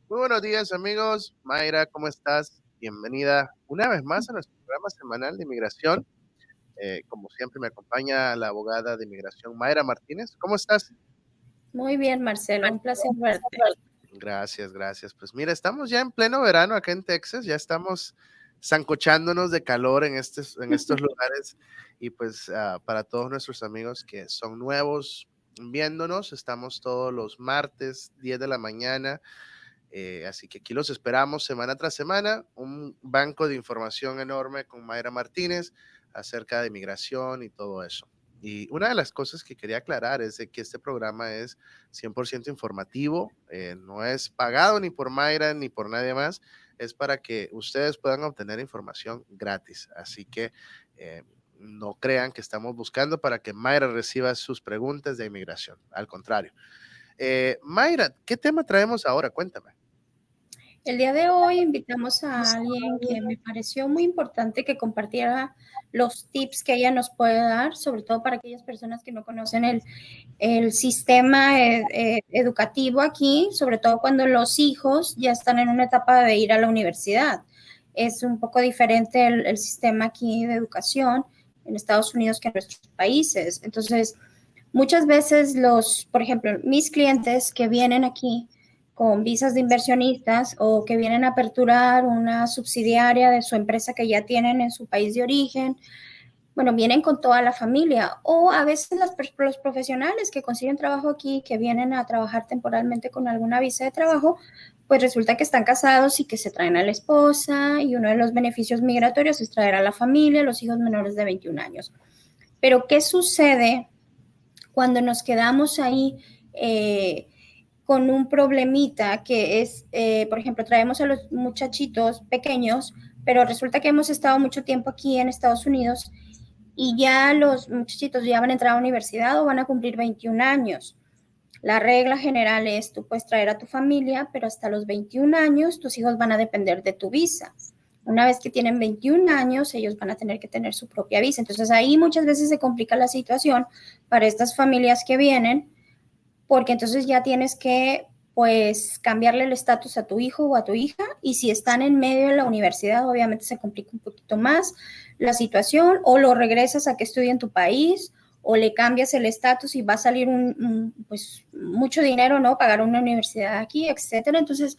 Muy buenos días amigos, Mayra, ¿cómo estás? Bienvenida una vez más a nuestro programa semanal de inmigración. Como siempre me acompaña la abogada de inmigración Mayra Martínez. ¿Cómo estás? Muy bien, Marcelo, un placer verte. Gracias, gracias. Pues mira, estamos ya en pleno verano acá en Texas, ya estamos zancochándonos de calor en estos lugares y pues para todos nuestros amigos que son nuevos viéndonos, estamos todos los martes, 10 de la mañana. Así que aquí los esperamos semana tras semana, un banco de información enorme con Mayra Martínez acerca de migración y todo eso. Y una de las cosas que quería aclarar es de que este programa es 100% informativo, no es pagado ni por Mayra ni por nadie más, es para que ustedes puedan obtener información gratis. Así que no crean que estamos buscando para que Mayra reciba sus preguntas de inmigración, al contrario. Mayra, ¿qué tema traemos ahora? Cuéntame. El día de hoy invitamos a alguien que me pareció muy importante que compartiera los tips que ella nos puede dar, sobre todo para aquellas personas que no conocen el sistema educativo aquí, sobre todo cuando los hijos ya están en una etapa de ir a la universidad. Es un poco diferente el sistema aquí de educación en Estados Unidos que en nuestros países. Entonces, muchas veces por ejemplo, mis clientes que vienen aquí con visas de inversionistas o que vienen a aperturar una subsidiaria de su empresa que ya tienen en su país de origen, bueno, vienen con toda la familia o a veces los profesionales que consiguen trabajo aquí, que vienen a trabajar temporalmente con alguna visa de trabajo, pues resulta que están casados y que se traen a la esposa y uno de los beneficios migratorios es traer a la familia, los hijos menores de 21 años. Pero ¿qué sucede cuando nos quedamos ahí con un problemita que es, por ejemplo, traemos a los muchachitos pequeños, pero resulta que hemos estado mucho tiempo aquí en Estados Unidos y ya los muchachitos ya van a entrar a la universidad o van a cumplir 21 años? La regla general es, tú puedes traer a tu familia, pero hasta los 21 años tus hijos van a depender de tu visa. Una vez que tienen 21 años, ellos van a tener que tener su propia visa. Entonces ahí muchas veces se complica la situación para estas familias que vienen, porque entonces ya tienes que, pues, cambiarle el estatus a tu hijo o a tu hija, y si están en medio de la universidad, obviamente se complica un poquito más la situación, o lo regresas a que estudie en tu país, o le cambias el estatus y va a salir pues, mucho dinero, ¿no? Pagar una universidad aquí, etcétera. Entonces,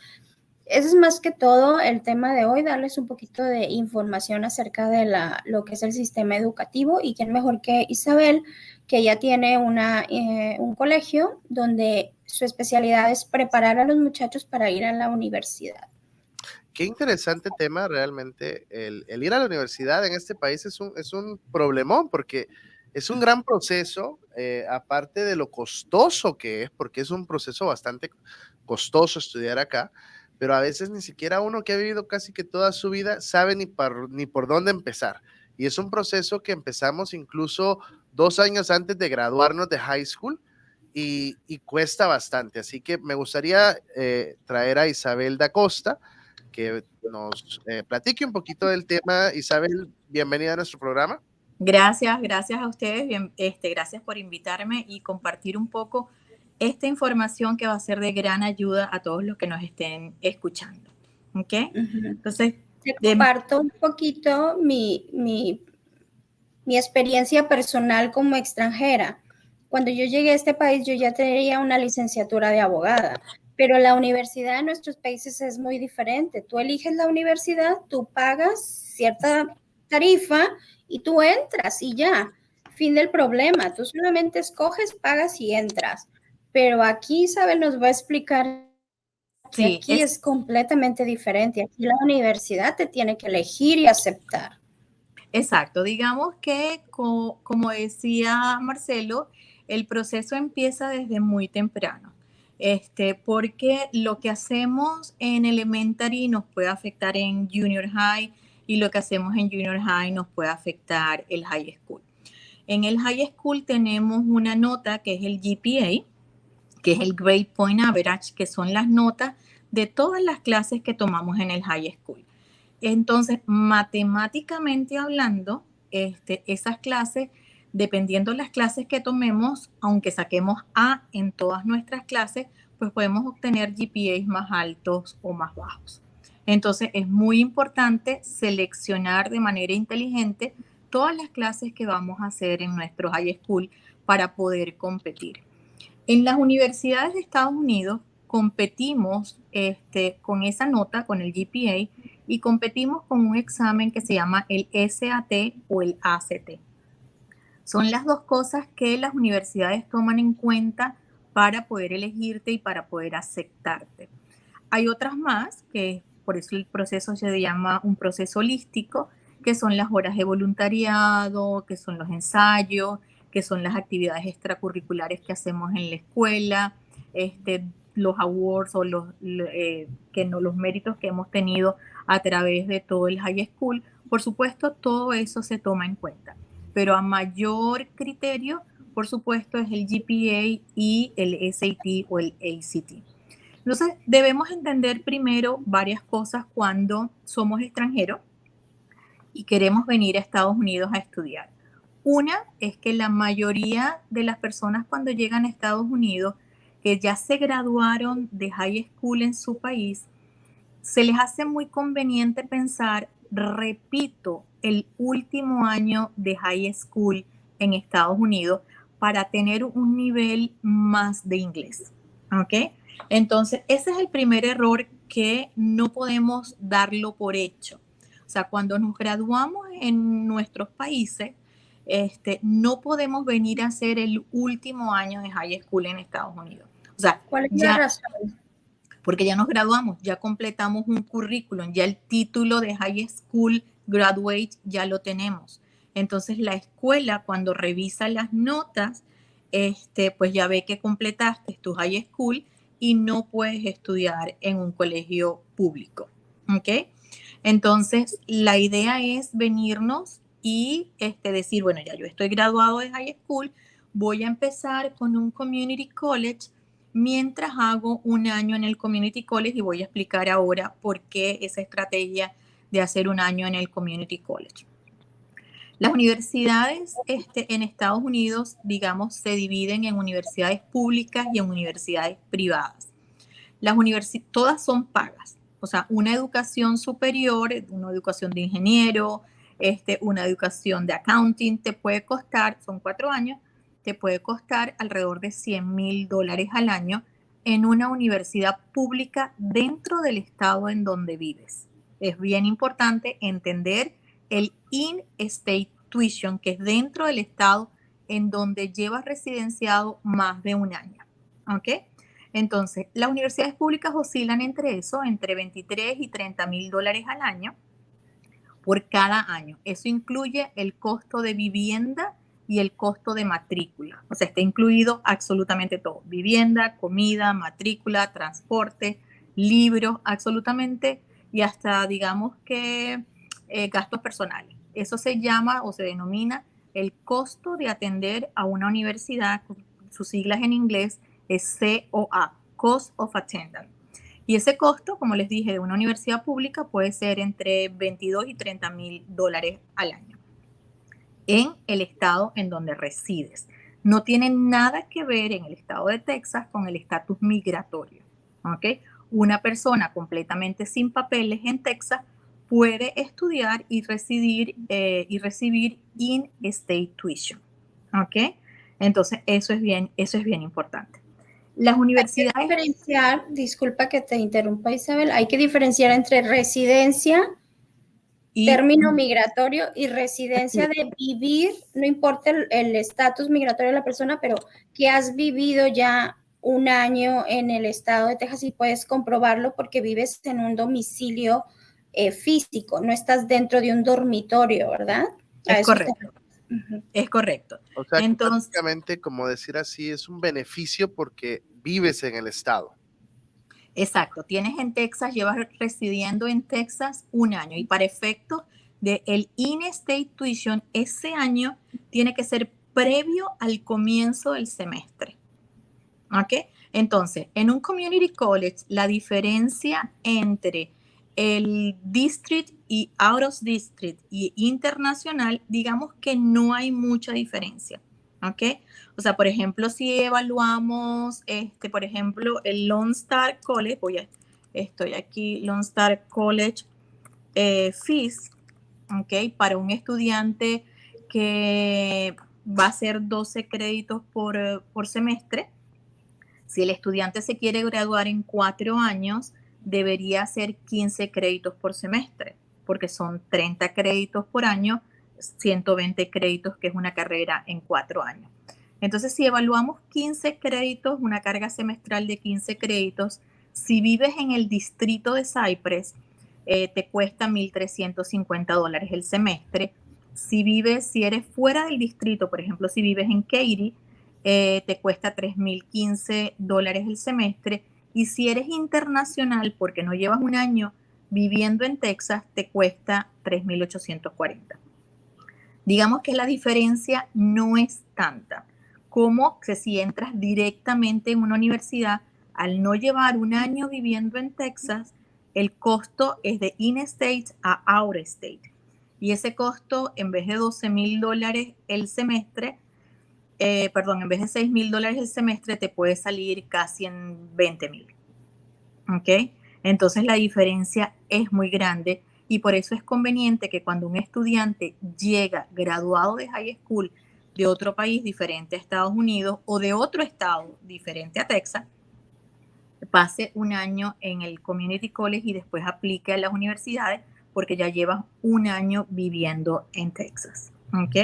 eso es más que todo el tema de hoy, darles un poquito de información acerca de lo que es el sistema educativo, y quién mejor que Isabel, que ya tiene un colegio donde su especialidad es preparar a los muchachos para ir a la universidad. Qué interesante tema realmente. El ir a la universidad en este país es un problemón porque es un gran proceso, aparte de lo costoso que es, porque es un proceso bastante costoso estudiar acá, pero a veces ni siquiera uno que ha vivido casi que toda su vida sabe ni por dónde empezar. Y es un proceso que empezamos incluso 2 años antes de graduarnos de high school y cuesta bastante. Así que me gustaría traer a Isabel da Costa que nos platique un poquito del tema. Isabel, bienvenida a nuestro programa. Gracias a ustedes, gracias por invitarme y compartir un poco esta información que va a ser de gran ayuda a todos los que nos estén escuchando. ¿Ok? Entonces, te comparto un poquito mi experiencia personal como extranjera. Cuando yo llegué a este país, yo ya tenía una licenciatura de abogada, pero la universidad en nuestros países es muy diferente. Tú eliges la universidad, tú pagas cierta tarifa y tú entras y ya, fin del problema. Tú solamente escoges, pagas y entras. Pero aquí Isabel nos va a explicar que sí, aquí es completamente diferente. Aquí la universidad te tiene que elegir y aceptar. exacto. Digamos que, como decía Marcelo, el proceso empieza desde muy temprano. Porque lo que hacemos en elementary nos puede afectar en junior high y lo que hacemos en junior high nos puede afectar el high school. En el high school tenemos una nota que es el GPA, que es el Grade Point Average, que son las notas de todas las clases que tomamos en el high school. Entonces, matemáticamente hablando, esas clases, dependiendo de las clases que tomemos, aunque saquemos A en todas nuestras clases, pues podemos obtener GPAs más altos o más bajos. Entonces es muy importante seleccionar de manera inteligente todas las clases que vamos a hacer en nuestro high school para poder competir. En las universidades de Estados Unidos competimos con esa nota, con el GPA, y competimos con un examen que se llama el SAT o el ACT. Son las dos cosas que las universidades toman en cuenta para poder elegirte y para poder aceptarte. Hay otras más, que por eso el proceso se llama un proceso holístico, que son las horas de voluntariado, que son los ensayos, que son las actividades extracurriculares que hacemos en la escuela, los awards o los méritos que hemos tenido a través de todo el high school. Por supuesto, todo eso se toma en cuenta, pero a mayor criterio, por supuesto, es el GPA y el SAT o el ACT. Entonces, debemos entender primero varias cosas cuando somos extranjeros y queremos venir a Estados Unidos a estudiar. Una es que la mayoría de las personas cuando llegan a Estados Unidos, que ya se graduaron de high school en su país, se les hace muy conveniente pensar, repito, el último año de high school en Estados Unidos para tener un nivel más de inglés. ¿Ok? Entonces, ese es el primer error que no podemos darlo por hecho. O sea, cuando nos graduamos en nuestros países, no podemos venir a hacer el último año de high school en Estados Unidos. O sea, ¿cuál es la razón? Porque ya nos graduamos, ya completamos un currículum, ya el título de high school graduate ya lo tenemos. Entonces la escuela cuando revisa las notas, pues ya ve que completaste tu high school y no puedes estudiar en un colegio público. ¿Ok? Entonces la idea es venirnos y decir, bueno, ya yo estoy graduado de high school, voy a empezar con un community college mientras hago un año en el community college, y voy a explicar ahora por qué esa estrategia de hacer un año en el community college. Las universidades en Estados Unidos, digamos, se dividen en universidades públicas y en universidades privadas. Todas son pagas, o sea, una educación superior, una educación de ingeniero, una educación de accounting te puede costar, son 4 años, te puede costar alrededor de $100,000 al año en una universidad pública dentro del estado en donde vives. Es bien importante entender el in-state tuition, que es dentro del estado en donde llevas residenciado más de un año. ¿Ok? Entonces, las universidades públicas oscilan entre eso, entre $23,000 y $30,000 al año por cada año. Eso incluye el costo de vivienda y el costo de matrícula. O sea, está incluido absolutamente todo. Vivienda, comida, matrícula, transporte, libros, absolutamente, y hasta digamos que gastos personales. Eso se llama o se denomina el costo de atender a una universidad, sus siglas en inglés es COA, Cost of Attendance. Y ese costo, como les dije, de una universidad pública puede ser entre $22,000 y $30,000 al año en el estado en donde resides. No tiene nada que ver en el estado de Texas con el estatus migratorio. ¿Ok? Una persona completamente sin papeles en Texas puede estudiar y recibir in-state tuition. ¿Ok? Entonces, eso es bien importante. Las universidades... Hay que diferenciar, disculpa que te interrumpa, Isabel, hay que diferenciar entre residencia, término migratorio, y residencia de vivir, no importa el estatus migratorio de la persona, pero que has vivido ya un año en el estado de Texas y puedes comprobarlo porque vives en un domicilio físico, no estás dentro de un dormitorio, ¿verdad? Es correcto. Es correcto. O sea, entonces, prácticamente, como decir así, es un beneficio porque vives en el estado. Exacto. Tienes en Texas, llevas residiendo en Texas un año y para efectos del in-state tuition, ese año tiene que ser previo al comienzo del semestre. ¿Ok? Entonces, en un community college, la diferencia entre el district y out of district y internacional, digamos que no hay mucha diferencia. ¿ok? O sea, por ejemplo, si evaluamos, por ejemplo, el Lone Star College, estoy aquí, Lone Star College fees, ¿ok? Para un estudiante que va a ser 12 créditos por semestre. Si el estudiante se quiere graduar en 4 años, debería ser 15 créditos por semestre, porque son 30 créditos por año, 120 créditos, que es una carrera en 4 años. Entonces, si evaluamos 15 créditos, una carga semestral de 15 créditos, si vives en el distrito de Cypress, te cuesta $1,350 el semestre. Si eres fuera del distrito, por ejemplo, si vives en Katy, te cuesta $3,015 el semestre. Y si eres internacional, porque no llevas un año viviendo en Texas, te cuesta $3,840. Digamos que la diferencia no es tanta como que si entras directamente en una universidad, al no llevar un año viviendo en Texas, el costo es de in-state a out-state. Y ese costo, en vez de $12,000 el semestre, en vez de $6,000 el semestre, te puede salir casi en $20,000. ¿Ok? Entonces la diferencia es muy grande y por eso es conveniente que cuando un estudiante llega graduado de high school de otro país diferente a Estados Unidos o de otro estado diferente a Texas, pase un año en el community college y después aplique a las universidades porque ya llevas un año viviendo en Texas. ¿Ok?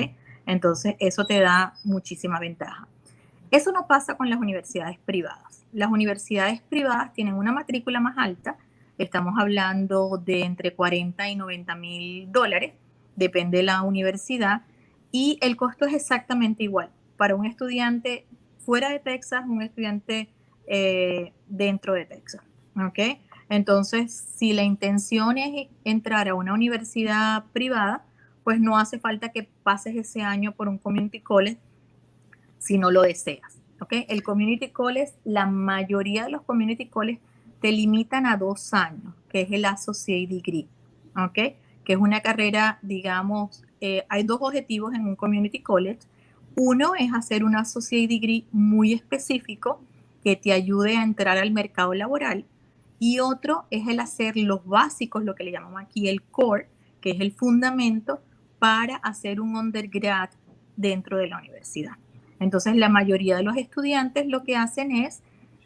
Entonces eso te da muchísima ventaja. Eso no pasa con las universidades privadas. Las universidades privadas tienen una matrícula más alta. Estamos hablando de entre 40 y 90 mil dólares, depende de la universidad, y el costo es exactamente igual para un estudiante fuera de Texas, un estudiante dentro de Texas. ¿Ok? Entonces, si la intención es entrar a una universidad privada, pues no hace falta que pases ese año por un community college si no lo deseas. ¿Okay? El community college, la mayoría de los community college te limitan a 2 años, que es el associate degree. ¿Okay? Que es una carrera, digamos, hay 2 objetivos en un community college. Uno es hacer un associate degree muy específico que te ayude a entrar al mercado laboral, y otro es el hacer los básicos, lo que le llamamos aquí el core, que es el fundamento para hacer un undergrad dentro de la universidad. Entonces, la mayoría de los estudiantes lo que hacen es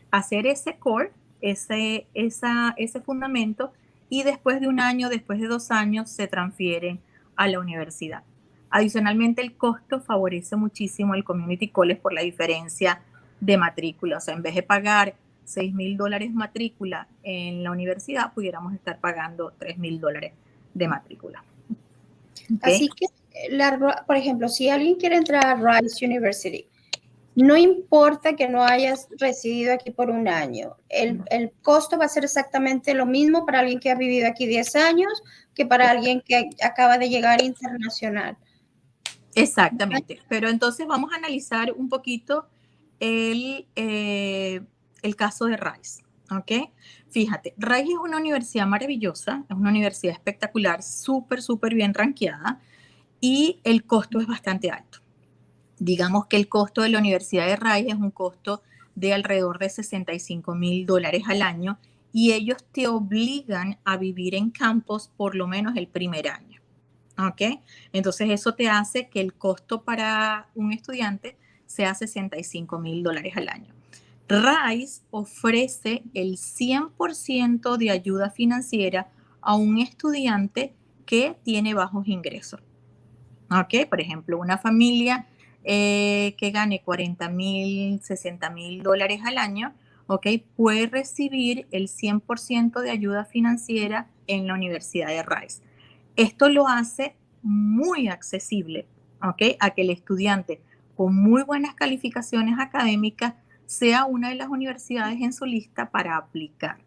hacer ese core, ese fundamento, y después de un año, después de 2 años, se transfieren a la universidad. Adicionalmente, el costo favorece muchísimo al community college por la diferencia de matrícula. O sea, en vez de pagar $6,000 matrícula en la universidad, pudiéramos estar pagando $3,000 de matrícula. ¿Okay? Así que, por ejemplo, si alguien quiere entrar a Rice University, no importa que no hayas residido aquí por un año, el costo va a ser exactamente lo mismo para alguien que ha vivido aquí 10 años que para alguien que acaba de llegar internacional. Exactamente, pero entonces vamos a analizar un poquito el caso de Rice, ¿ok? Fíjate, Rice es una universidad maravillosa, es una universidad espectacular, súper, súper bien rankeada, y el costo es bastante alto. Digamos que el costo de la Universidad de Rice es un costo de alrededor de $65,000 al año, y ellos te obligan a vivir en campus por lo menos el primer año. ¿Ok? Entonces eso te hace que el costo para un estudiante sea $65,000 al año. Rice ofrece el 100% de ayuda financiera a un estudiante que tiene bajos ingresos. ¿Ok? Por ejemplo, una familia que gane $40,000, $60,000 al año, ¿ok? Puede recibir el 100% de ayuda financiera en la Universidad de Rice. Esto lo hace muy accesible, ¿ok? A que el estudiante con muy buenas calificaciones académicas sea una de las universidades en su lista para aplicar.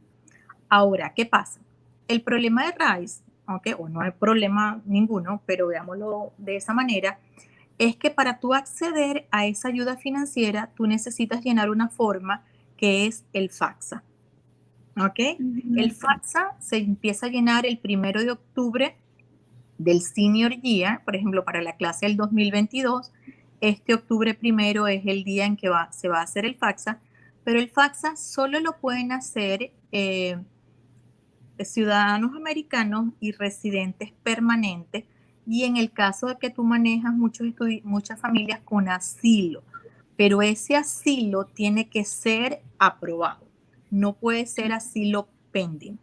Ahora, ¿qué pasa? El problema de Rice, ¿ok? O no hay problema ninguno, pero veámoslo de esa manera, es que para tú acceder a esa ayuda financiera, tú necesitas llenar una forma que es el FAFSA. ¿Ok? El FAFSA se empieza a llenar el 1 de octubre del senior year, por ejemplo, para la clase del 2022, este octubre 1 es el día en que se va a hacer el FAFSA, pero el FAFSA solo lo pueden hacer ciudadanos americanos y residentes permanentes, y en el caso de que tú manejas muchas familias con asilo, pero ese asilo tiene que ser aprobado, no puede ser asilo pending.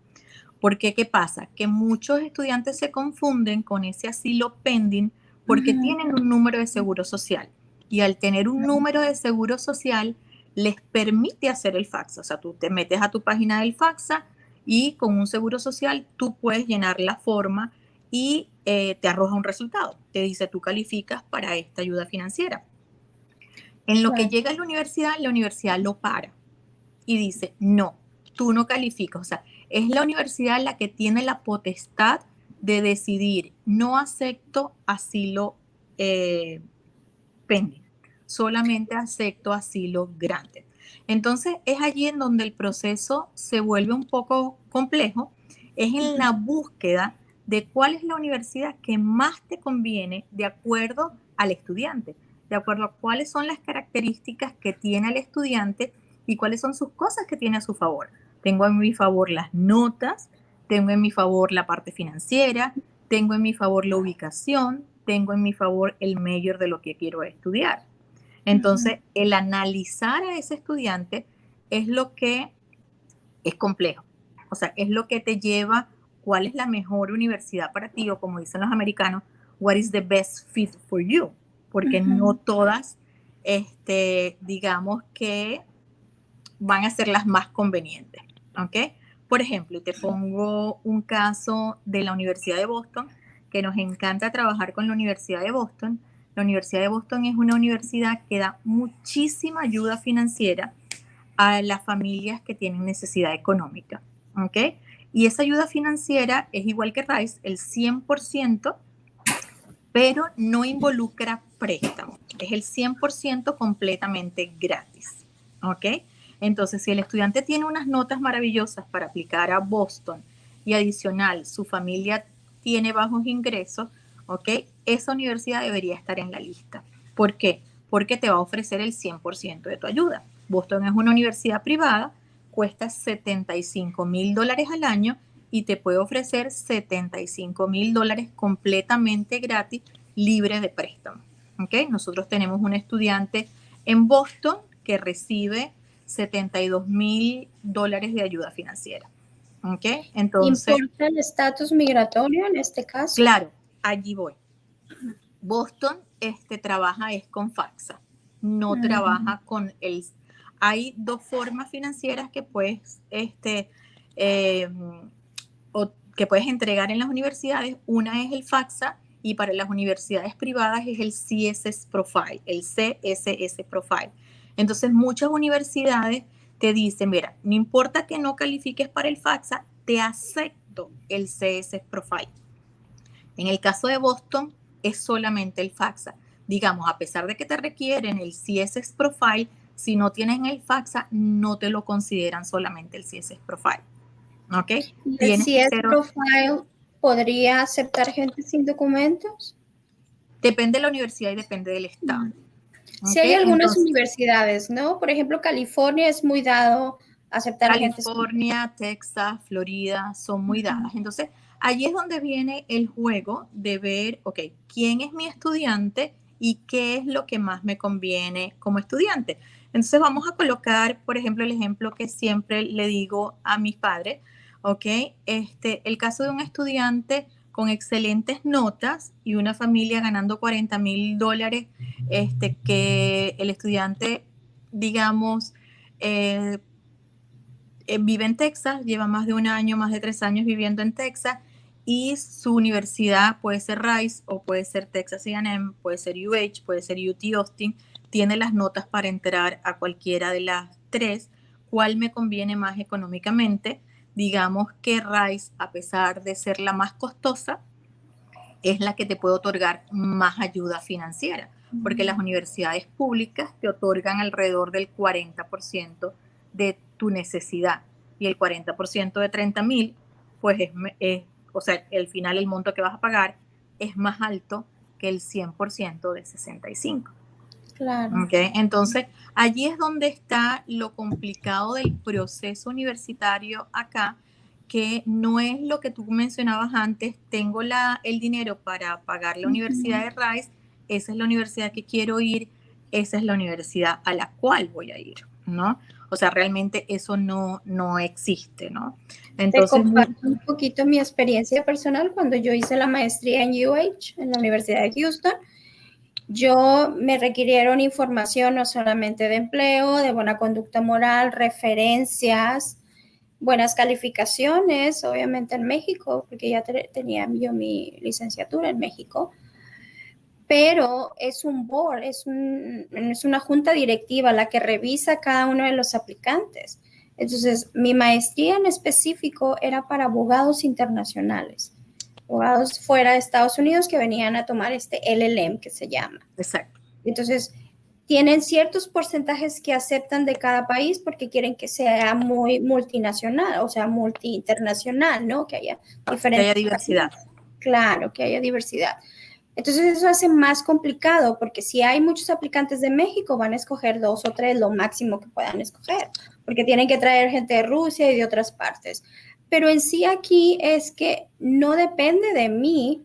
Porque, ¿qué pasa? Que muchos estudiantes se confunden con ese asilo pending porque tienen un número de seguro social, y al tener un número de seguro social les permite hacer el FAFSA. O sea, tú te metes a tu página del FAFSA y con un seguro social tú puedes llenar la forma y te arroja un resultado. Te dice, tú calificas para esta ayuda financiera. En lo que llega a la universidad lo para y dice, no, tú no calificas. O sea, es la universidad la que tiene la potestad de decidir, no acepto asilo pending, solamente acepto asilo grande. Entonces, es allí en donde el proceso se vuelve un poco complejo, es en la búsqueda de cuál es la universidad que más te conviene de acuerdo al estudiante, de acuerdo a cuáles son las características que tiene el estudiante y cuáles son sus cosas que tiene a su favor. Tengo en mi favor las notas, tengo en mi favor la parte financiera, tengo en mi favor la ubicación, tengo en mi favor el major de lo que quiero estudiar. Entonces, el analizar a ese estudiante es lo que es complejo. O sea, es lo que te lleva cuál es la mejor universidad para ti, o como dicen los americanos, what is the best fit for you. Porque no todas, digamos que van a ser las más convenientes, ¿ok? Por ejemplo, te pongo un caso de la Universidad de Boston, que nos encanta trabajar con la Universidad de Boston. La Universidad de Boston es una universidad que da muchísima ayuda financiera a las familias que tienen necesidad económica, ¿ok? Y esa ayuda financiera es igual que Rice, el 100%, pero no involucra préstamo. Es el 100% completamente gratis, ¿ok? Entonces, si el estudiante tiene unas notas maravillosas para aplicar a Boston y adicional su familia tiene bajos ingresos, ¿ok? Esa universidad debería estar en la lista. ¿Por qué? Porque te va a ofrecer el 100% de tu ayuda. Boston es una universidad privada, cuesta $75,000 al año y te puede ofrecer $75,000 completamente gratis, libre de préstamo. ¿Okay? Nosotros tenemos un estudiante en Boston que recibe $72,000 de ayuda financiera. ¿Okay? Entonces, ¿importa el estatus migratorio en este caso? Claro, allí voy. Boston trabaja es con FAFSA, no trabaja con el... Hay dos formas financieras que puedes, que puedes entregar en las universidades. Una es el FAFSA y para las universidades privadas es el CSS Profile, el CSS Profile. Entonces, muchas universidades te dicen, mira, no importa que no califiques para el FAFSA, te acepto el CSS Profile. En el caso de Boston, es solamente el FAFSA. Digamos, a pesar de que te requieren el CSS Profile, si no tienes el FAFSA, no te lo consideran solamente el CSS Profile. ¿Ok? ¿Y el CSS Profile podría aceptar gente sin documentos? Depende de la universidad y depende del estado. Sí, hay algunas universidades, ¿no? Por ejemplo, California es muy dado a aceptar gente. California, Texas, Florida son muy dadas. Entonces, allí es donde viene el juego de ver, ok, ¿quién es mi estudiante y qué es lo que más me conviene como estudiante? Entonces, vamos a colocar, por ejemplo, el ejemplo que siempre le digo a mis padres, ok, el caso de un estudiante con excelentes notas y una familia ganando $40,000, que el estudiante, digamos, vive en Texas, lleva más de un año, más de 3 años viviendo en Texas, y su universidad puede ser Rice o puede ser Texas A&M, puede ser UH, puede ser UT Austin, tiene las notas para entrar a cualquiera de las tres. ¿Cuál me conviene más económicamente? Digamos que Rice, a pesar de ser la más costosa, es la que te puede otorgar más ayuda financiera, porque las universidades públicas te otorgan alrededor del 40% de tu necesidad, y el 40% de 30,000, pues o sea, al final el monto que vas a pagar es más alto que el 100% de 65. Claro. ¿Okay? Entonces, allí es donde está lo complicado del proceso universitario acá, que no es lo que tú mencionabas antes, tengo el dinero para pagar la Universidad de Rice, esa es la universidad que quiero ir, esa es la universidad a la cual voy a ir, ¿no? O sea, realmente eso no existe, ¿no? Te Entonces, comparto un poquito mi experiencia personal cuando yo hice la maestría en UH, en la Universidad de Houston. Yo me requirieron información no solamente de empleo, de buena conducta moral, referencias, buenas calificaciones, obviamente en México, porque ya tenía yo mi licenciatura en México, pero es un board, es una junta directiva la que revisa cada uno de los aplicantes. Entonces, mi maestría en específico era para abogados internacionales, abogados fuera de Estados Unidos que venían a tomar este LLM que se llama. exacto. Entonces, tienen ciertos porcentajes que aceptan de cada país porque quieren que sea muy multinacional, o sea, multi-internacional, ¿no? Que haya diferentes. Que haya diversidad. Países. Claro, que haya diversidad. Entonces eso hace más complicado porque si hay muchos aplicantes de México van a escoger 2 o 3, lo máximo que puedan escoger, porque tienen que traer gente de Rusia y de otras partes. Pero en sí aquí es que no depende de mí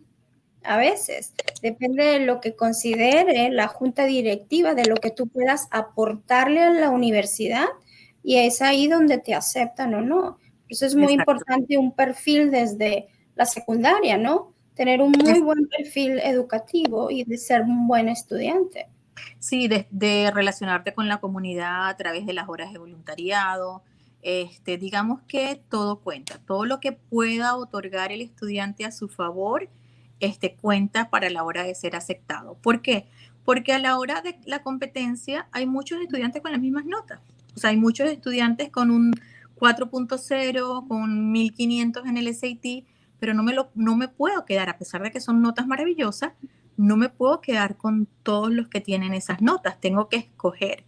a veces, depende de lo que considere la junta directiva, de lo que tú puedas aportarle a la universidad y es ahí donde te aceptan o no. Eso es muy Exacto. importante un perfil desde la secundaria, ¿no? Tener un muy buen perfil educativo y de ser un buen estudiante. Sí, de relacionarte con la comunidad a través de las horas de voluntariado. Digamos que todo cuenta, todo lo que pueda otorgar el estudiante a su favor, cuenta para la hora de ser aceptado. ¿Por qué? Porque a la hora de la competencia hay muchos estudiantes con las mismas notas. O sea, hay muchos estudiantes con un 4.0, con 1500 en el SAT, pero no me puedo quedar, a pesar de que son notas maravillosas, no me puedo quedar con todos los que tienen esas notas, tengo que escoger.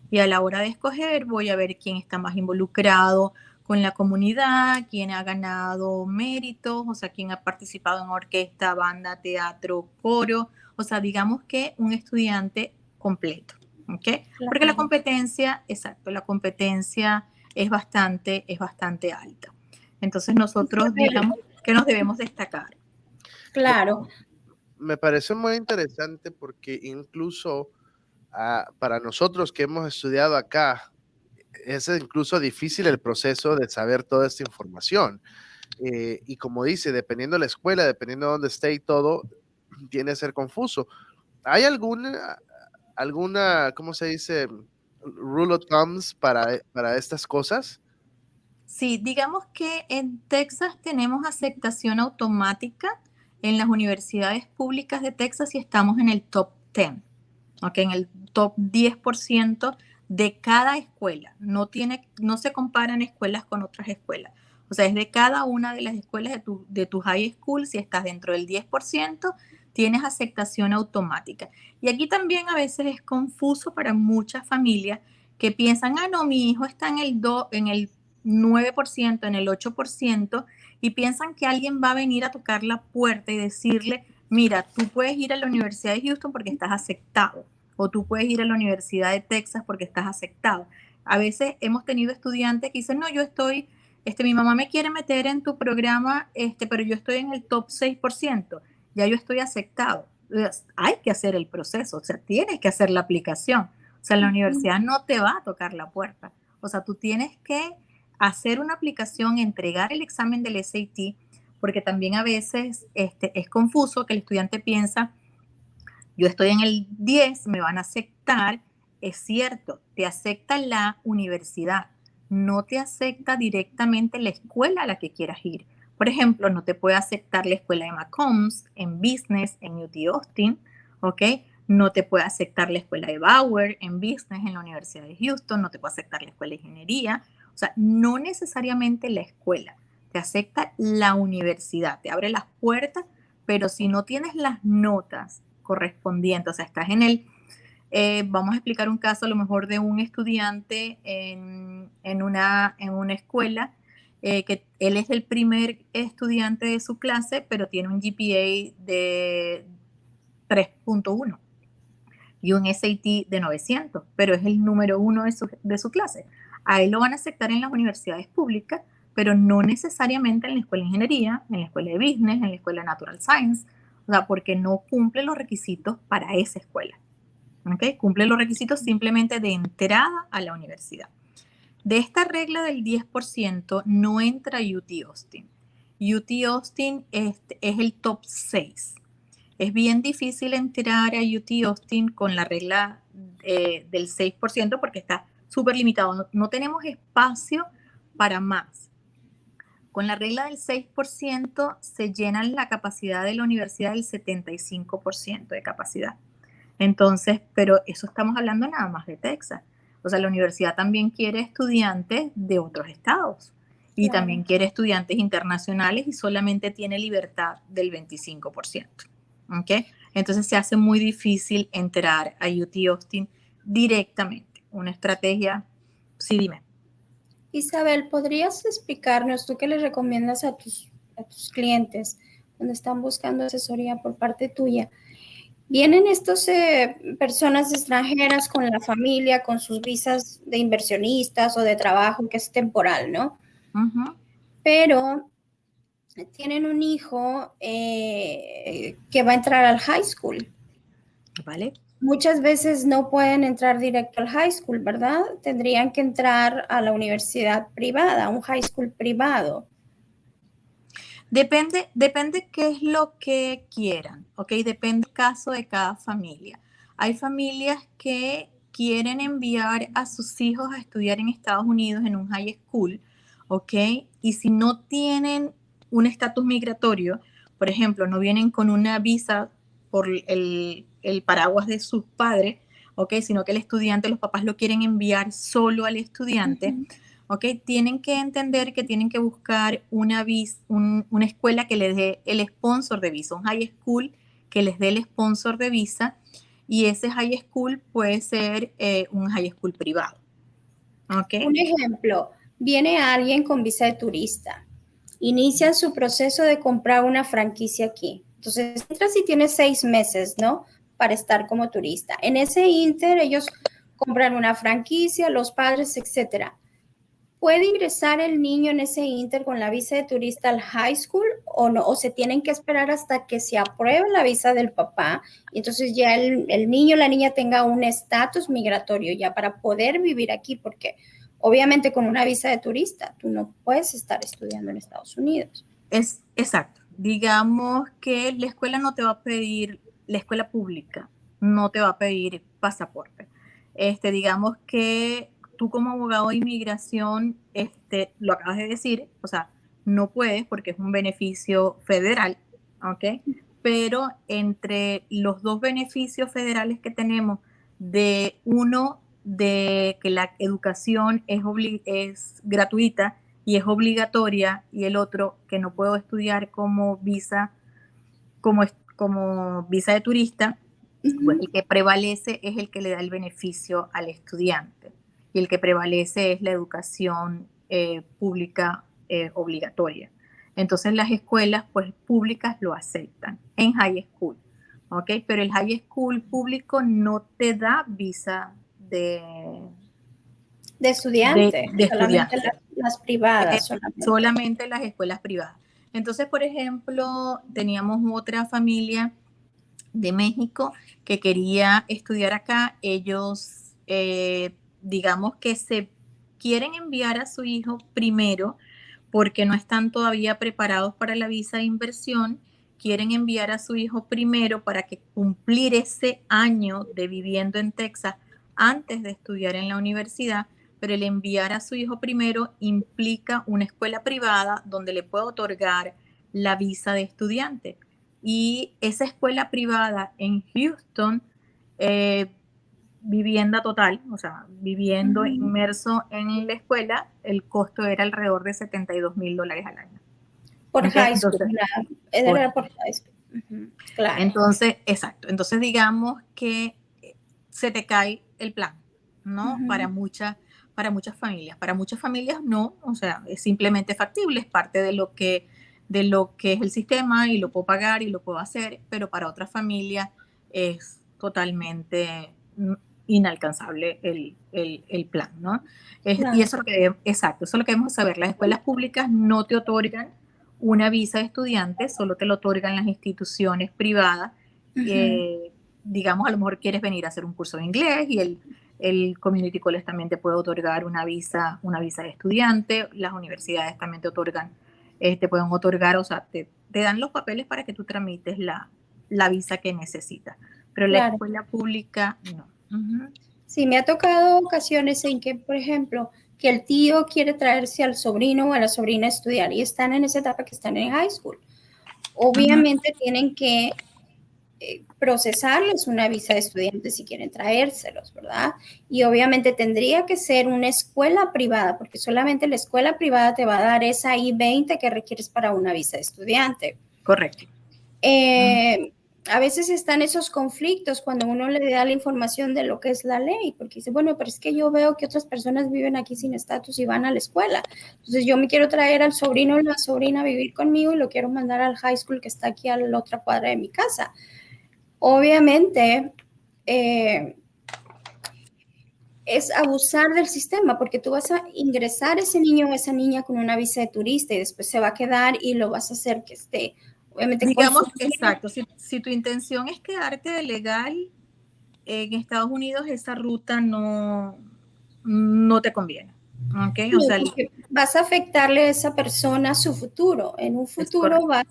Y a la hora de escoger voy a ver quién está más involucrado con la comunidad, quién ha ganado méritos, o sea, quién ha participado en orquesta, banda, teatro, coro, o sea, digamos que un estudiante completo, ¿ok? Claro. Porque la competencia, exacto, la competencia es bastante alta. Entonces nosotros digamos que nos debemos destacar. Claro. Me parece muy interesante porque incluso para nosotros que hemos estudiado acá, es incluso difícil el proceso de saber toda esta información. Y como dice, dependiendo de la escuela, dependiendo de dónde esté y todo, tiene que ser confuso. ¿Hay alguna, ¿cómo se dice? Rule of thumbs para estas cosas? Sí, digamos que en Texas tenemos aceptación automática en las universidades públicas de Texas y estamos en el top 10, ¿ok? En el top 10% de cada escuela. No se comparan escuelas con otras escuelas. O sea, es de cada una de las escuelas de tu high school, si estás dentro del 10%, tienes aceptación automática. Y aquí también a veces es confuso para muchas familias que piensan, no, mi hijo está en el 9%, en el 8%, y piensan que alguien va a venir a tocar la puerta y decirle, mira, tú puedes ir a la Universidad de Houston porque estás aceptado, o tú puedes ir a la Universidad de Texas porque estás aceptado. A veces hemos tenido estudiantes que dicen, no, yo estoy, mi mamá me quiere meter en tu programa, pero yo estoy en el top 6%, ya yo estoy aceptado. Entonces, hay que hacer el proceso, o sea, tienes que hacer la aplicación. O sea, la universidad no te va a tocar la puerta. O sea, tú tienes que hacer una aplicación, entregar el examen del SAT, porque también a veces es confuso que el estudiante piensa, yo estoy en el 10, me van a aceptar. Es cierto, te acepta la universidad, no te acepta directamente la escuela a la que quieras ir. Por ejemplo, no te puede aceptar la escuela de McCombs, en Business, en UT Austin, ¿ok? No te puede aceptar la escuela de Bauer, en Business, en la Universidad de Houston, no te puede aceptar la escuela de Ingeniería. O sea, no necesariamente la escuela, te acepta la universidad, te abre las puertas, pero si no tienes las notas correspondientes, o sea, estás en vamos a explicar un caso a lo mejor de un estudiante en una escuela, que él es el primer estudiante de su clase, pero tiene un GPA de 3.1. y un SAT de 900, pero es el número 1 de su clase. A él lo van a aceptar en las universidades públicas, pero no necesariamente en la escuela de ingeniería, en la escuela de business, en la escuela de natural science, o sea, porque no cumple los requisitos para esa escuela. ¿Okay? Cumple los requisitos simplemente de entrada a la universidad. De esta regla del 10% no entra UT Austin. UT Austin es el top 6. Es bien difícil entrar a UT Austin con la regla del 6% porque está súper limitado. No tenemos espacio para más. Con la regla del 6% se llena la capacidad de la universidad del 75% de capacidad. Entonces, pero eso estamos hablando nada más de Texas. O sea, la universidad también quiere estudiantes de otros estados y Claro. también quiere estudiantes internacionales y solamente tiene libertad del 25%. ¿Okay? Entonces se hace muy difícil entrar a UT Austin directamente. Una estrategia, sí, dime. Isabel, ¿podrías explicarnos tú qué le recomiendas a tus clientes cuando están buscando asesoría por parte tuya? Vienen estas personas extranjeras con la familia, con sus visas de inversionistas o de trabajo que es temporal, ¿no? Pero tienen un hijo que va a entrar al high school. Vale. Muchas veces no pueden entrar directo al high school, ¿verdad? Tendrían que entrar a la universidad privada, a un high school privado. Depende qué es lo que quieran, ¿ok? Depende del caso de cada familia. Hay familias que quieren enviar a sus hijos a estudiar en Estados Unidos en un high school, ¿ok? Y si no tienen un estatus migratorio, por ejemplo, no vienen con una visa por el paraguas de sus padres, ¿ok? Sino que el estudiante, los papás lo quieren enviar solo al estudiante, ¿ok? Tienen que entender que tienen que buscar una escuela que les dé el sponsor de visa, un high school que les dé el sponsor de visa, y ese high school puede ser un high school privado. ¿Okay? Un ejemplo, viene alguien con visa de turista, inician su proceso de comprar una franquicia aquí. Entonces, entras y tienes 6 meses, ¿no? Para estar como turista. En ese inter, ellos compran una franquicia, los padres, etcétera. ¿Puede ingresar el niño en ese inter con la visa de turista al high school o no? ¿O se tienen que esperar hasta que se apruebe la visa del papá? Y entonces ya el niño o la niña tenga un estatus migratorio ya para poder vivir aquí, porque obviamente con una visa de turista tú no puedes estar estudiando en Estados Unidos. Es exacto. Digamos que la escuela no te va a pedir, la escuela pública no te va a pedir pasaporte. Digamos que tú como abogado de inmigración, lo acabas de decir, o sea, no puedes porque es un beneficio federal, ¿ok? Pero entre los dos beneficios federales que tenemos, de uno, de que la educación es gratuita y es obligatoria, y el otro, que no puedo estudiar como visa, como visa de turista, pues el que prevalece es el que le da el beneficio al estudiante. Y el que prevalece es la educación pública obligatoria. Entonces las escuelas pues, públicas lo aceptan en high school, ¿ok? Pero el high school público no te da visa de estudiante, de solamente estudiante. las privadas. Solamente las escuelas privadas. Entonces, por ejemplo, teníamos otra familia de México que quería estudiar acá. Ellos, digamos que se quieren enviar a su hijo primero porque no están todavía preparados para la visa de inversión. Quieren enviar a su hijo primero para que cumplir ese año de viviendo en Texas antes de estudiar en la universidad, pero el enviar a su hijo primero implica una escuela privada donde le puede otorgar la visa de estudiante. Y esa escuela privada en Houston, vivienda total, o sea, viviendo inmerso en la escuela, el costo era alrededor de $72,000 al año. Por high school, por high school. Claro. Entonces, exacto. Entonces, digamos que se te cae el plan, ¿no? Para muchas familias. Para muchas familias no, o sea, es simplemente factible, es parte de lo que es el sistema y lo puedo pagar y lo puedo hacer, pero para otras familias es totalmente inalcanzable el plan, ¿no? Claro. Y eso es lo que, exacto, eso es lo que debemos saber. Las escuelas públicas no te otorgan una visa de estudiante, solo te lo otorgan las instituciones privadas. Digamos, a lo mejor quieres venir a hacer un curso de inglés y el Community College también te puede otorgar una visa de estudiante. Las universidades también te otorgan, te pueden otorgar, o sea, te dan los papeles para que tú tramites la visa que necesitas. Pero la escuela pública no. Sí, me ha tocado ocasiones en que, por ejemplo, que el tío quiere traerse al sobrino o a la sobrina a estudiar y están en esa etapa que están en high school. Obviamente tienen que procesarles una visa de estudiante si quieren traérselos, ¿verdad? Y obviamente tendría que ser una escuela privada, porque solamente la escuela privada te va a dar esa I-20 que requieres para una visa de estudiante. Correcto. A veces están esos conflictos cuando uno le da la información de lo que es la ley, porque dice, bueno, pero es que yo veo que otras personas viven aquí sin estatus y van a la escuela. Entonces yo me quiero traer al sobrino o la sobrina a vivir conmigo y lo quiero mandar al high school que está aquí a la otra cuadra de mi casa. Obviamente, es abusar del sistema, porque tú vas a ingresar a ese niño o esa niña con una visa de turista y después se va a quedar y lo vas a hacer que esté, obviamente, digamos, exacto, si tu intención es quedarte de legal en Estados Unidos, esa ruta no te conviene. ¿Okay? No, o sea, vas a afectarle a esa persona su futuro. En un futuro va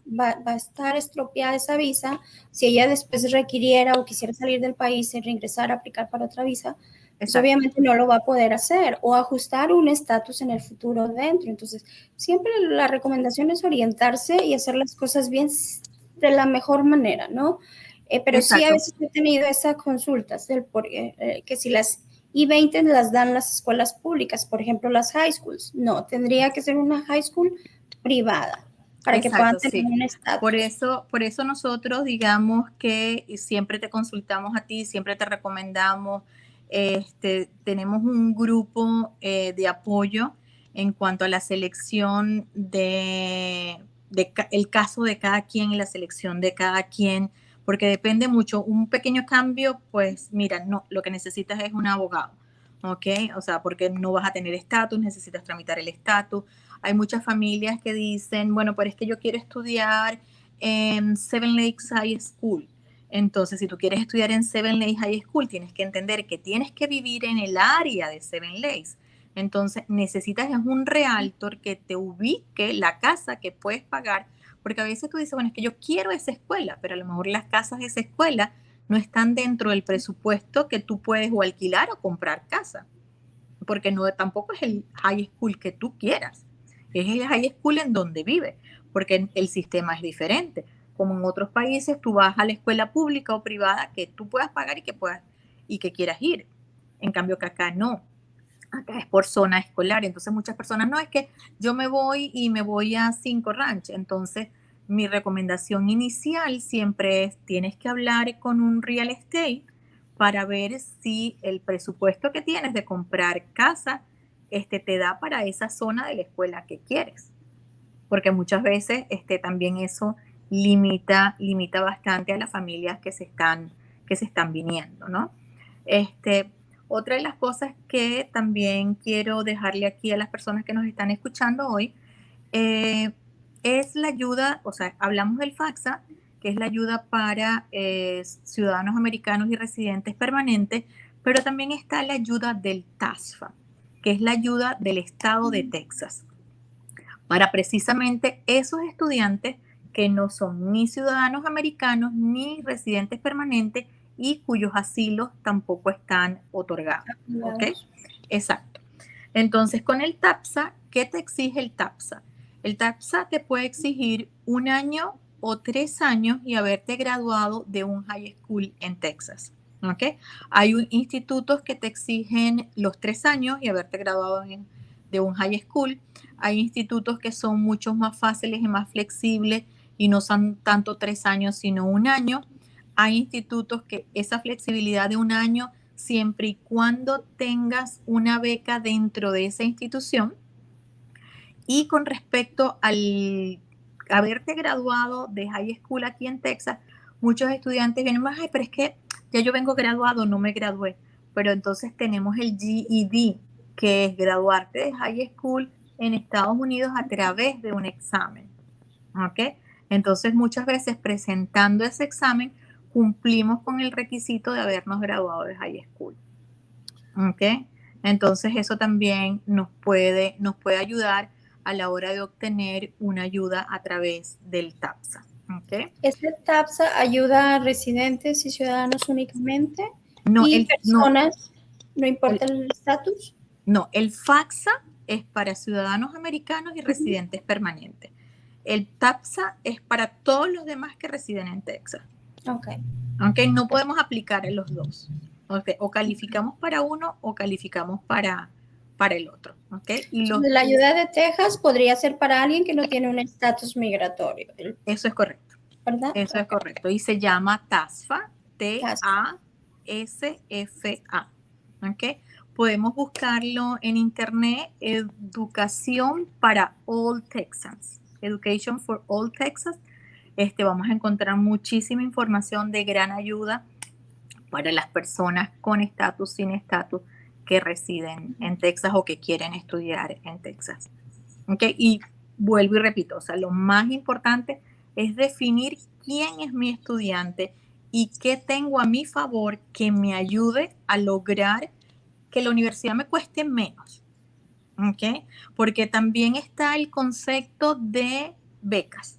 a estar estropeada esa visa. Si ella después requiriera o quisiera salir del país y reingresar a aplicar para otra visa, pues obviamente no lo va a poder hacer o ajustar un estatus en el futuro dentro. Entonces, siempre la recomendación es orientarse y hacer las cosas bien de la mejor manera, ¿no? Pero sí, a veces he tenido esas consultas que si las I-20 las dan las escuelas públicas, por ejemplo, las high schools. No, tendría que ser una high school privada para que puedan tener un estatus. Por eso nosotros digamos que siempre te consultamos a ti, siempre te recomendamos, tenemos un grupo de apoyo en cuanto a la selección el caso de cada quien y la selección de cada quien, porque depende mucho. Un pequeño cambio, pues mira, no, lo que necesitas es un abogado, ¿ok? O sea, porque no vas a tener estatus, necesitas tramitar el estatus. Hay muchas familias que dicen, bueno, pero es que yo quiero estudiar en Seven Lakes High School. Entonces, si tú quieres estudiar en Seven Lakes High School, tienes que entender que tienes que vivir en el área de Seven Lakes. Entonces, necesitas un realtor que te ubique la casa que puedes pagar, porque a veces tú dices, bueno, es que yo quiero esa escuela, pero a lo mejor las casas de esa escuela no están dentro del presupuesto que tú puedes o alquilar o comprar casa, porque no tampoco es el high school que tú quieras, es el high school en donde vives, porque el sistema es diferente. Como en otros países, tú vas a la escuela pública o privada que tú puedas pagar y que quieras ir. En cambio que acá no. Acá es por zona escolar. Entonces muchas personas, no, es que yo me voy a Cinco Ranch. Entonces mi recomendación inicial siempre es, tienes que hablar con un real estate para ver si el presupuesto que tienes de comprar casa te da para esa zona de la escuela que quieres. Porque muchas veces también eso limita bastante a las familias que se están viniendo, ¿no? Otra de las cosas que también quiero dejarle aquí a las personas que nos están escuchando hoy es la ayuda, o sea, hablamos del FAFSA, que es la ayuda para ciudadanos americanos y residentes permanentes, pero también está la ayuda del TASFA, que es la ayuda del estado de Texas, para precisamente esos estudiantes que no son ni ciudadanos americanos ni residentes permanentes y cuyos asilos tampoco están otorgados. ¿Ok? Exacto. Entonces, con el TAPSA, ¿qué te exige el TAPSA? El TAPSA te puede exigir 1 año o 3 años y haberte graduado de un high school en Texas. ¿Ok? Hay institutos que te exigen los 3 años y haberte graduado de un high school. Hay institutos que son mucho más fáciles y más flexibles y no son tanto 3 años, sino 1 año. Hay institutos que esa flexibilidad de 1 año, siempre y cuando tengas una beca dentro de esa institución. Y con respecto al haberte graduado de high school aquí en Texas, muchos estudiantes vienen más, pero es que ya yo vengo graduado, no me gradué. Pero entonces tenemos el GED, que es graduarte de high school en Estados Unidos a través de un examen. ¿Ok? Entonces muchas veces presentando ese examen cumplimos con el requisito de habernos graduado de high school. ¿Ok? Entonces eso también nos puede ayudar a la hora de obtener una ayuda a través del TAPSA. ¿Ok? ¿Este TAPSA ayuda a residentes y ciudadanos únicamente? No, ¿Y personas, no importa el estatus? No, el FAFSA es para ciudadanos americanos y residentes permanentes. El TAPSA es para todos los demás que residen en Texas. Ok. Aunque no podemos aplicar en los dos. Okay. O calificamos para uno o calificamos para el otro. Okay. Y la ayuda de Texas podría ser para alguien que no tiene un estatus migratorio. Eso es correcto. ¿Verdad? Eso es correcto. Y se llama TASFA. TASFA. Okay. Podemos buscarlo en internet, Educación para All Texans, Education for All Texas. Vamos a encontrar muchísima información de gran ayuda para las personas con estatus, sin estatus, que residen en Texas o que quieren estudiar en Texas. ¿Okay? Y vuelvo y repito, o sea, lo más importante es definir quién es mi estudiante y qué tengo a mi favor que me ayude a lograr que la universidad me cueste menos. ¿Okay? Porque también está el concepto de becas.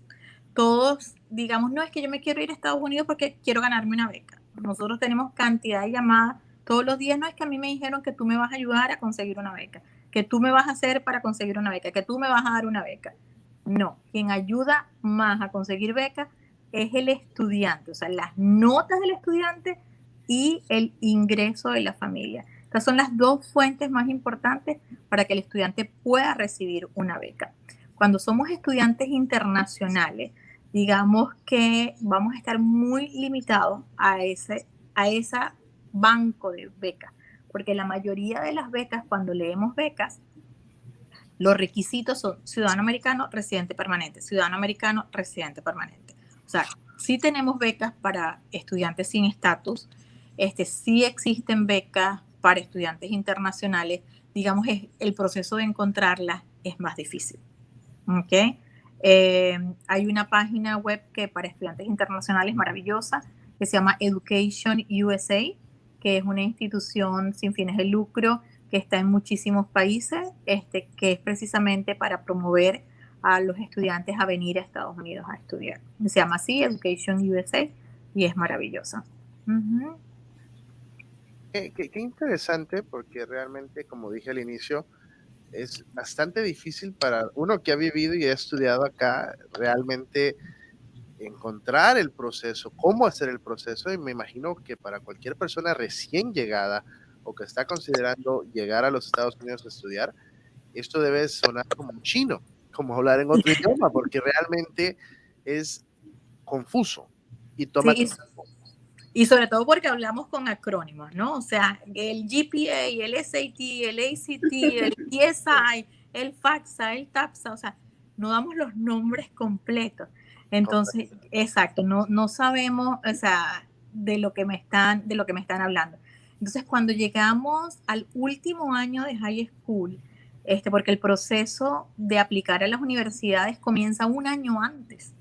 Todos, digamos, no es que yo me quiero ir a Estados Unidos porque quiero ganarme una beca. Nosotros tenemos cantidad de llamadas todos los días. No es que a mí me dijeron que tú me vas a ayudar a conseguir una beca, que tú me vas a hacer para conseguir una beca, que tú me vas a dar una beca. No, quien ayuda más a conseguir becas es el estudiante, o sea, las notas del estudiante y el ingreso de la familia. Estas son las dos fuentes más importantes para que el estudiante pueda recibir una beca. Cuando somos estudiantes internacionales, digamos que vamos a estar muy limitados a ese banco de becas, porque la mayoría de las becas, cuando leemos becas, los requisitos son ciudadano americano, residente permanente, ciudadano americano, residente permanente. O sea, sí tenemos becas para estudiantes sin estatus, sí existen becas para estudiantes internacionales, digamos, el proceso de encontrarlas es más difícil. ¿Okay? Hay una página web que para estudiantes internacionales maravillosa que se llama Education USA, que es una institución sin fines de lucro que está en muchísimos países, que es precisamente para promover a los estudiantes a venir a Estados Unidos a estudiar. Se llama así, Education USA, y es maravillosa. Uh-huh. Qué interesante, porque realmente, como dije al inicio, es bastante difícil para uno que ha vivido y ha estudiado acá realmente encontrar el proceso, cómo hacer el proceso, y me imagino que para cualquier persona recién llegada o que está considerando llegar a los Estados Unidos a estudiar, esto debe sonar como chino, como hablar en otro idioma, porque realmente es confuso y toma tiempo. Y sobre todo porque hablamos con acrónimos, ¿no? O sea, el GPA, el SAT, el ACT, el ESI, el FAFSA, el TAPSA, o sea, no damos los nombres completos. Entonces, exacto, no sabemos, o sea, de lo que me están hablando. Entonces, cuando llegamos al último año de high school, porque el proceso de aplicar a las universidades comienza un año antes,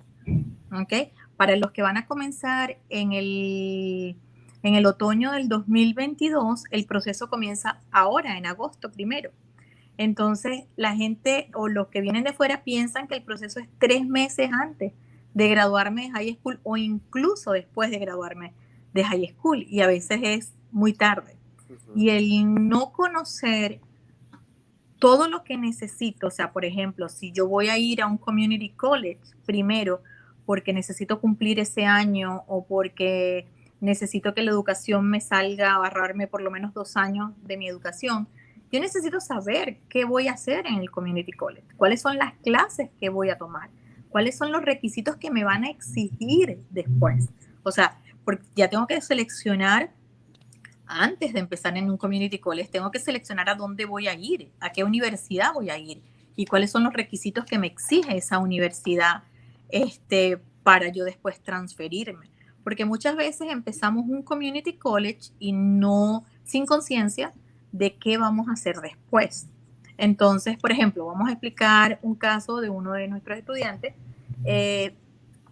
¿ok? Para los que van a comenzar en el otoño del 2022, el proceso comienza ahora, en agosto primero. Entonces, la gente o los que vienen de fuera piensan que el proceso es 3 meses antes de graduarme de high school o incluso después de graduarme de high school, y a veces es muy tarde. Uh-huh. Y el no conocer todo lo que necesito, o sea, por ejemplo, si yo voy a ir a un community college primero, porque necesito cumplir ese año o porque necesito que la educación me salga a ahorrarme por lo menos 2 años de mi educación, yo necesito saber qué voy a hacer en el community college, cuáles son las clases que voy a tomar, cuáles son los requisitos que me van a exigir después. O sea, porque ya tengo que seleccionar, antes de empezar en un community college, tengo que seleccionar a dónde voy a ir, a qué universidad voy a ir y cuáles son los requisitos que me exige esa universidad para yo después transferirme. porque muchas veces empezamos un community college y no, sin conciencia de qué vamos a hacer después. Entonces, por ejemplo, vamos a explicar un caso de uno de nuestros estudiantes.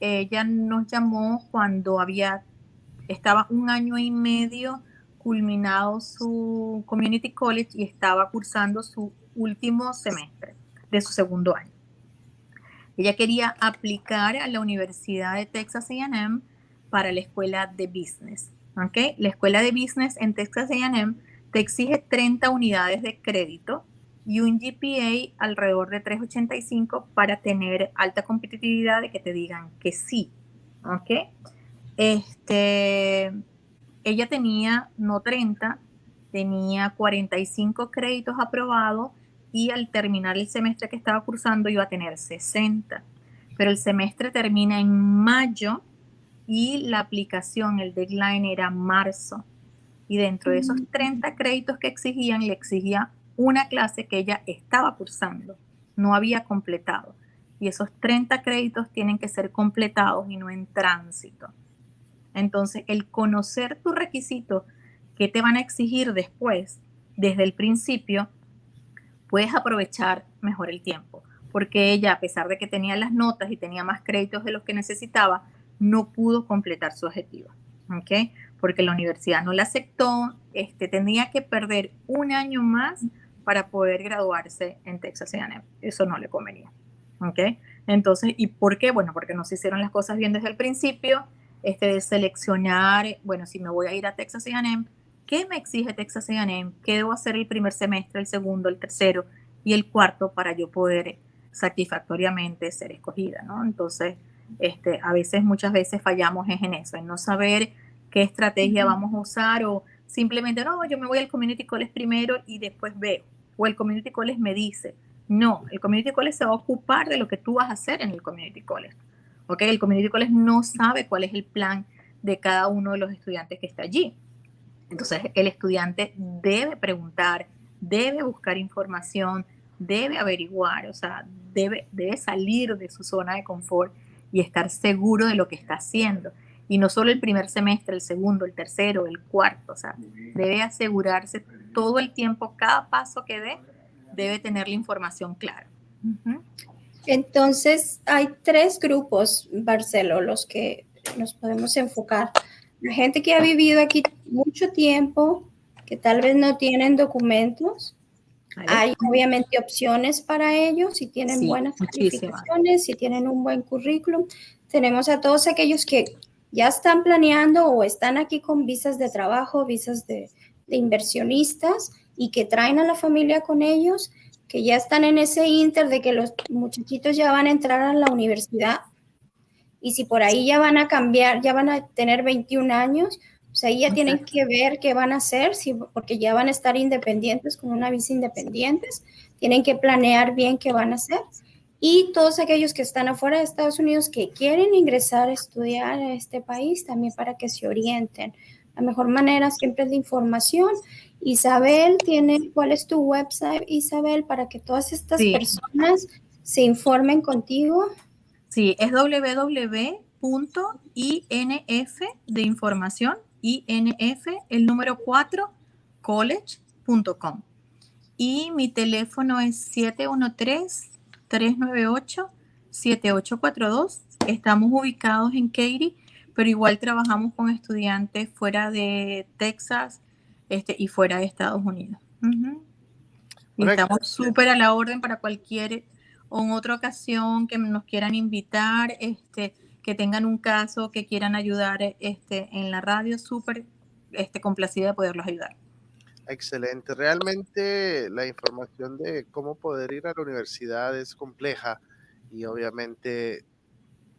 Ella nos llamó cuando estaba 1 año y medio culminado su community college y estaba cursando su último semestre de su 2.º año. Ella quería aplicar a la Universidad de Texas A&M para la escuela de business. ¿Okay? La escuela de business en Texas A&M te exige 30 unidades de crédito y un GPA alrededor de 3.85 para tener alta competitividad de que te digan que sí. ¿Okay? Ella tenía no 30, tenía 45 créditos aprobados y al terminar el semestre que estaba cursando iba a tener 60. Pero el semestre termina en mayo y la aplicación, el deadline era marzo. Y dentro de esos 30 créditos que exigían, le exigía una clase que ella estaba cursando, no había completado. Y esos 30 créditos tienen que ser completados y no en tránsito. Entonces, el conocer tus requisitos que te van a exigir después, desde el principio, puedes aprovechar mejor el tiempo. Porque ella, a pesar de que tenía las notas y tenía más créditos de los que necesitaba, no pudo completar su objetivo. ¿Okay? Porque la universidad no la aceptó, tenía que perder 1 año más para poder graduarse en Texas A&M. Eso no le convenía. ¿Okay? Entonces, ¿y por qué? Bueno, porque no se hicieron las cosas bien desde el principio, de seleccionar, bueno, si me voy a ir a Texas A&M, ¿qué me exige Texas A&M? ¿Qué debo hacer el primer semestre, el segundo, el tercero y el cuarto para yo poder satisfactoriamente ser escogida, ¿no? Entonces, muchas veces fallamos en eso, en no saber qué estrategia vamos a usar o simplemente, no, yo me voy al community college primero y después veo. O el community college me dice, no, el community college se va a ocupar de lo que tú vas a hacer en el community college. ¿Okay? El community college no sabe cuál es el plan de cada uno de los estudiantes que está allí. Entonces, el estudiante debe preguntar, debe buscar información, debe averiguar, o sea, debe salir de su zona de confort y estar seguro de lo que está haciendo. Y no solo el primer semestre, el segundo, el tercero, el cuarto, o sea, debe asegurarse todo el tiempo, cada paso que dé, debe tener la información clara. Entonces, hay 3 grupos, Marcelo, los que nos podemos enfocar. La gente que ha vivido aquí mucho tiempo, que tal vez no tienen documentos. ¿Vale? Hay obviamente opciones para ellos, si tienen buenas calificaciones, si tienen un buen currículum. Tenemos a todos aquellos que ya están planeando o están aquí con visas de trabajo, visas de inversionistas y que traen a la familia con ellos, que ya están en ese inter de que los muchachitos ya van a entrar a la universidad y si por ahí ya van a cambiar, ya van a tener 21 años, pues ahí ya tienen que ver qué van a hacer, porque ya van a estar independientes, con una visa independientes, tienen que planear bien qué van a hacer. Y todos aquellos que están afuera de Estados Unidos que quieren ingresar a estudiar a este país, también para que se orienten. La mejor manera siempre es la información. Isabel, ¿cuál es tu website, Isabel, para que todas estas personas se informen contigo? Sí, es www.inf de información, INF, el número 4, college.com. Y mi teléfono es 713-398-7842. Estamos ubicados en Katy, pero igual trabajamos con estudiantes fuera de Texas y fuera de Estados Unidos. Y estamos súper a la orden para cualquier o en otra ocasión que nos quieran invitar, que tengan un caso, que quieran ayudar en la radio, súper complacida de poderlos ayudar. Excelente. Realmente la información de cómo poder ir a la universidad es compleja y obviamente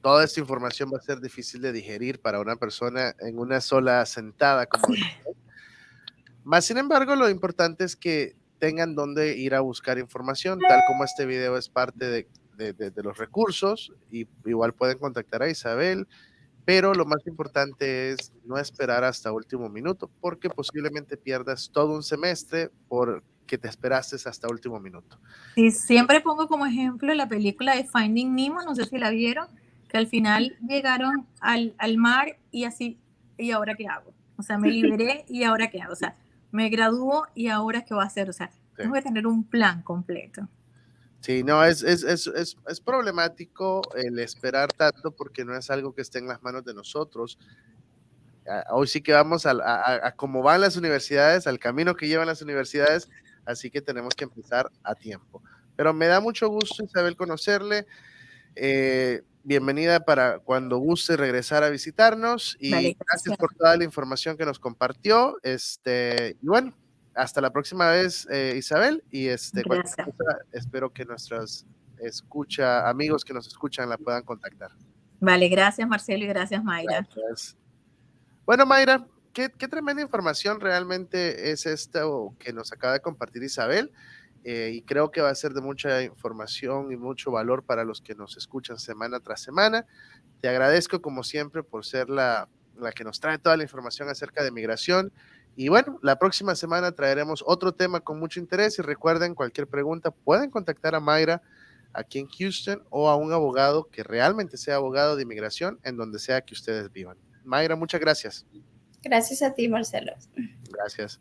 toda esta información va a ser difícil de digerir para una persona en una sola sentada. Más sin embargo, lo importante es que tengan dónde ir a buscar información, tal como este video es parte de los recursos, y igual pueden contactar a Isabel, pero lo más importante es no esperar hasta último minuto, porque posiblemente pierdas todo un semestre porque te esperaste hasta último minuto. Sí, siempre pongo como ejemplo la película de Finding Nemo, no sé si la vieron, que al final llegaron al mar y así, ¿y ahora qué hago? O sea, me liberé y ahora qué hago. O sea, me gradúo y ahora qué voy a hacer. O sea, tengo que tener un plan completo. Sí, no, es problemático el esperar tanto porque no es algo que esté en las manos de nosotros. Hoy sí que vamos a cómo van las universidades, al camino que llevan las universidades, así que tenemos que empezar a tiempo. Pero me da mucho gusto, Isabel, conocerle. Bienvenida para cuando guste regresar a visitarnos y Vale, gracias gracias. por toda la información que nos compartió. Y bueno, hasta la próxima vez, Isabel, y cualquier Gracias. cosa, espero que nuestros amigos que nos escuchan la puedan contactar. Vale, gracias Marcelo y gracias Mayra. Gracias. Bueno, Mayra, qué tremenda información realmente es esto que nos acaba de compartir Isabel. Y creo que va a ser de mucha información y mucho valor para los que nos escuchan semana tras semana. Te agradezco como siempre por ser la que nos trae toda la información acerca de migración. Y bueno, la próxima semana traeremos otro tema con mucho interés y recuerden, cualquier pregunta pueden contactar a Mayra aquí en Houston o a un abogado que realmente sea abogado de inmigración en donde sea que ustedes vivan. Mayra, muchas gracias. Gracias a ti, Marcelo. Gracias.